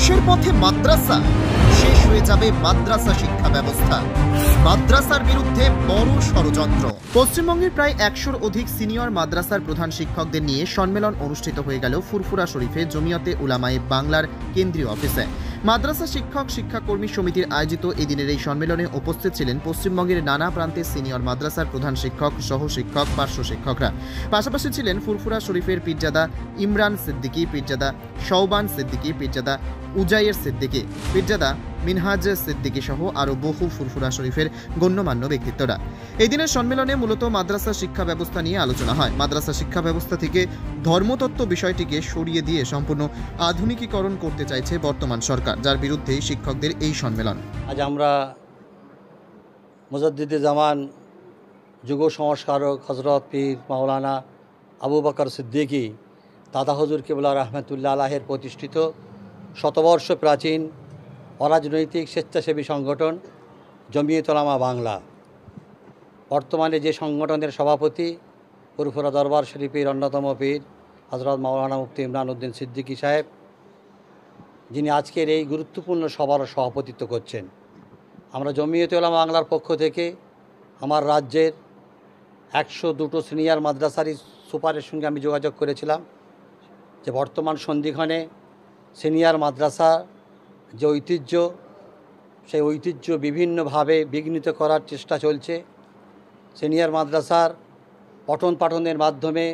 ধ্বংসের পথে মাদ্রাসা, শেষ হয়ে যাবে মাদ্রাসা শিক্ষা ব্যবস্থা। মাদ্রাসার বিরুদ্ধে বড় ষড়যন্ত্র। পশ্চিমবঙ্গের প্রায় ১০০-র অধিক সিনিয়র মাদ্রাসার প্রধান শিক্ষকদের নিয়ে সম্মেলন অনুষ্ঠিত হয়ে গেল ফুরফুরা শরীফে জমিয়তে উলামায়ে বাংলার কেন্দ্রীয় অফিসে। মাদ্রাসা শিক্ষক শিক্ষাকর্মী সমিতির আয়োজিত এদিনের এই সম্মেলনে উপস্থিত ছিলেন পশ্চিমবঙ্গের নানা প্রান্তের সিনিয়র মাদ্রাসার প্রধান শিক্ষক, সহ শিক্ষক, পার্শ্ব শিক্ষকরা। পাশাপাশি ছিলেন ফুরফুরা শরীফের পীরজাদা ইমরান সিদ্দিকী, পীরজাদা শওবান সিদ্দিকী, পীরজাদা উজাইর সিদ্দিকী, পীরজাদা মিনহাজ সিদ্দিকী সহ আরও বহু ফুরফুরা শরীফের গণ্যমান্য ব্যক্তিত্বরা। এই দিনের সম্মেলনে মূলত মাদ্রাসা শিক্ষা ব্যবস্থা নিয়ে আলোচনা হয়। মাদ্রাসা শিক্ষা ব্যবস্থা থেকে ধর্মতত্ত্ব বিষয়টিকে সরিয়ে দিয়ে সম্পূর্ণ আধুনিকীকরণ করতে চাইছে বর্তমান সরকার, যার বিরুদ্ধেই শিক্ষকদের এই সম্মেলন। আজ আমরা মুজাদ্দিদে জামান, যুগ সংস্কারক হজরত পীর মাওলানা আবু বকর সিদ্দিকী দাদা হুজুর কিবলা রহমতুল্লাহ আলাহের প্রতিষ্ঠিত শতবর্ষ প্রাচীন অরাজনৈতিক স্বেচ্ছাসেবী সংগঠন জমিয়তে উলামা বাংলা, বর্তমানে যে সংগঠনের সভাপতি ফুরফুরা দরবার শরীফের অন্যতম পীর হজরত মাওলানা মুফতি ইমরান উদ্দিন সিদ্দিকী সাহেব, যিনি আজকের এই গুরুত্বপূর্ণ সভার সভাপতিত্ব করছেন। আমরা জমিয়তে উলামা বাংলার পক্ষ থেকে আমার রাজ্যের ১০২টো সিনিয়র মাদ্রাসারই সুপারের সঙ্গে আমি যোগাযোগ করেছিলাম যে বর্তমান সন্ধিক্ষণে সিনিয়র মাদ্রাসা যে ঐতিহ্য, সেই ঐতিহ্য বিভিন্নভাবে বিঘ্নিত করার চেষ্টা চলছে। সিনিয়র মাদ্রাসার পঠন পাঠনের মাধ্যমে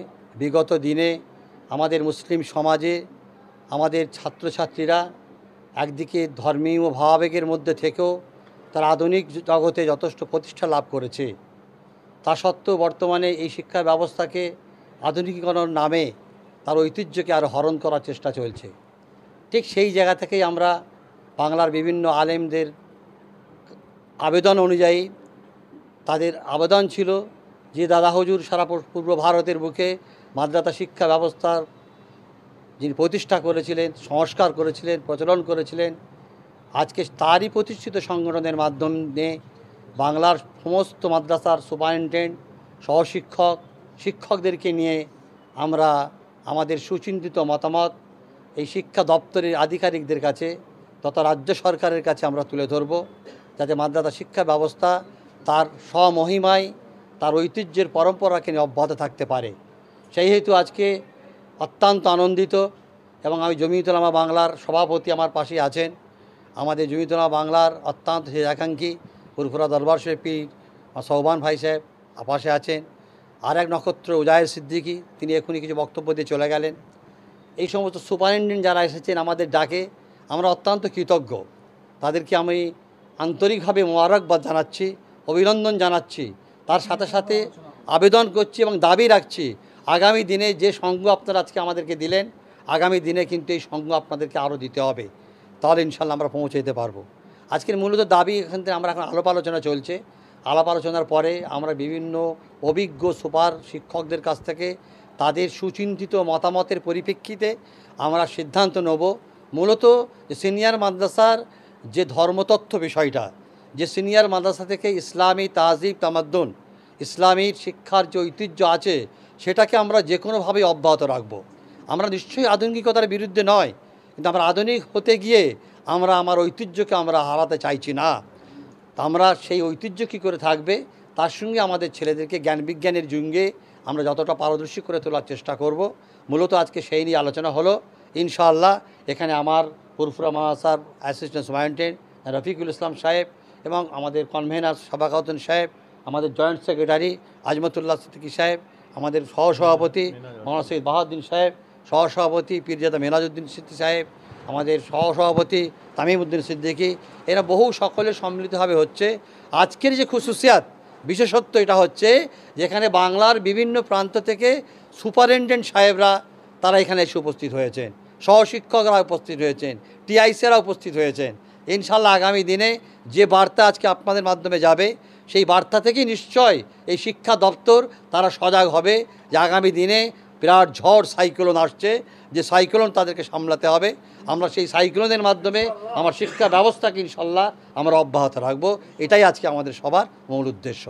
বিগত দিনে আমাদের মুসলিম সমাজে আমাদের ছাত্রছাত্রীরা একদিকে ধর্মীয় ভাবাবেগের মধ্যে থেকেও তারা আধুনিক জগতে যথেষ্ট প্রতিষ্ঠা লাভ করেছে। তা সত্ত্বেও বর্তমানে এই শিক্ষা ব্যবস্থাকে আধুনিকীকরণের নামে তার ঐতিহ্যকে আরও হরণ করার চেষ্টা চলছে। ঠিক সেই জায়গা থেকেই আমরা বাংলার বিভিন্ন আলেমদের আবেদন অনুযায়ী, তাদের আবেদন ছিল যে দাদা হুজুর সারা পূর্ব ভারতের বুকে মাদ্রাসা শিক্ষা ব্যবস্থার যিনি প্রতিষ্ঠা করেছিলেন, সংস্কার করেছিলেন, প্রচলন করেছিলেন, আজকে তারই প্রতিষ্ঠিত সংগঠনের মাধ্যমে বাংলার সমস্ত মাদ্রাসার সুপারিনটেন্ডেন্ট, সহশিক্ষক, শিক্ষকদেরকে নিয়ে আমরা আমাদের সুচিন্তিত মতামত এই শিক্ষা দপ্তরের আধিকারিকদের কাছে তথা রাজ্য সরকারের কাছে আমরা তুলে ধরব, যাতে মাদ্রাসা শিক্ষা ব্যবস্থা তার স্বমহিমায় তার ঐতিহ্যের পরম্পরাকে নিয়ে অব্যাহত থাকতে পারে। সেই হেতু আজকে অত্যন্ত আনন্দিত এবং আমি জমিয়তে উলামা বাংলার সভাপতি আমার পাশে আছেন। আমাদের জমিয়তে উলামা বাংলার অত্যন্ত আকাঙ্ক্ষী ফুরফুরা দরবার শরীফ পীর শওবান ভাই সাহেব পাশে আছেন। আর এক নক্ষত্র উজাইর সিদ্দিকী, তিনি এখনই কিছু বক্তব্য দিয়ে চলে গেলেন। এই সমস্ত সুপারিনটেন্ডেন্ট যারা এসেছেন আমাদের ডাকে, আমরা অত্যন্ত কৃতজ্ঞ। তাদেরকে আমি আন্তরিকভাবে মোবারকবাদ জানাচ্ছি, অভিনন্দন জানাচ্ছি। তার সাথে সাথে আবেদন করছি এবং দাবি রাখছি, আগামী দিনে যে সঙ্গ আপনারা আজকে আমাদেরকে দিলেন, আগামী দিনে কিন্তু এই সঙ্গ আপনাদেরকে আরও দিতে হবে, তাহলে ইনশাল্লাহ আমরা পৌঁছে যেতে পারবো। আজকের মূলত দাবি এখান থেকে আমরা এখন আলাপ আলোচনা চলছে। আলাপ আলোচনার পরে আমরা বিভিন্ন অভিজ্ঞ সুপার শিক্ষকদের কাছ থেকে তাদের সুচিন্তিত মতামতের পরিপ্রেক্ষিতে আমরা সিদ্ধান্ত নেব। মূলত যে সিনিয়র মাদ্রাসার যে ধর্মতত্ত্ব বিষয়টা, যে সিনিয়র মাদ্রাসা থেকে ইসলামী তাহজিব তামাদ্দুন, ইসলামীর শিক্ষার যে ঐতিহ্য আছে, সেটাকে আমরা যে কোনোভাবেই অব্যাহত রাখব। আমরা নিশ্চয়ই আধুনিকতার বিরুদ্ধে নয়, কিন্তু আমরা আধুনিক হতে গিয়ে আমরা আমার ঐতিহ্যকে আমরা হারাতে চাইছি না। তা আমরা সেই ঐতিহ্য কী করে থাকবে, তার সঙ্গে আমাদের ছেলেদেরকে জ্ঞান বিজ্ঞানের যুগে আমরা যতটা পারদর্শী করে তোলার চেষ্টা করব। মূলত আজকে সেই নিয়ে আলোচনা হলো। ইনশাআল্লাহ এখানে আমার ফুরফুরা মাদ্রাসার অ্যাসিস্ট্যান্ট সুপারিনটেন্ডেন্ট রফিকুল ইসলাম সাহেব এবং আমাদের কনভেনার সাবাকাউদ্দিন সাহেব, আমাদের জয়েন্ট সেক্রেটারি আজমতুল্লাহ সিদ্দিকী সাহেব, আমাদের সহসভাপতি মৌলানা সৈয়দ বাহাউদ্দিন সাহেব, সহসভাপতি পীরজাদা মিনহাজউদ্দিন সিদ্দিকী সাহেব, আমাদের সহসভাপতি তামিম উদ্দিন সিদ্দিকী, এরা বহু সকলে সম্মিলিতভাবে হচ্ছে। আজকের যে খুশুসিয়াত, বিশেষত্ব এটা হচ্ছে যেখানে বাংলার বিভিন্ন প্রান্ত থেকে সুপারিনটেন্ডেন্ট সাহেবরা তারা এখানে এসে উপস্থিত হয়েছেন, সহশিক্ষকরা উপস্থিত হয়েছেন, টিআইসিরা উপস্থিত হয়েছেন। ইনশাল্লাহ আগামী দিনে যে বার্তা আজকে আপনাদের মাধ্যমে যাবে, সেই বার্তা থেকেই নিশ্চয় এই শিক্ষা দপ্তর তারা সজাগ হবে যে আগামী দিনে বিরাট ঝড় সাইক্লোন আসছে, যে সাইক্লোন তাদেরকে সামলাতে হবে। আমরা সেই সাইক্লোনের মাধ্যমে আমার শিক্ষা ব্যবস্থাকে ইনশাল্লাহ আমরা অব্যাহত রাখবো। এটাই আজকে আমাদের সবার মূল উদ্দেশ্য।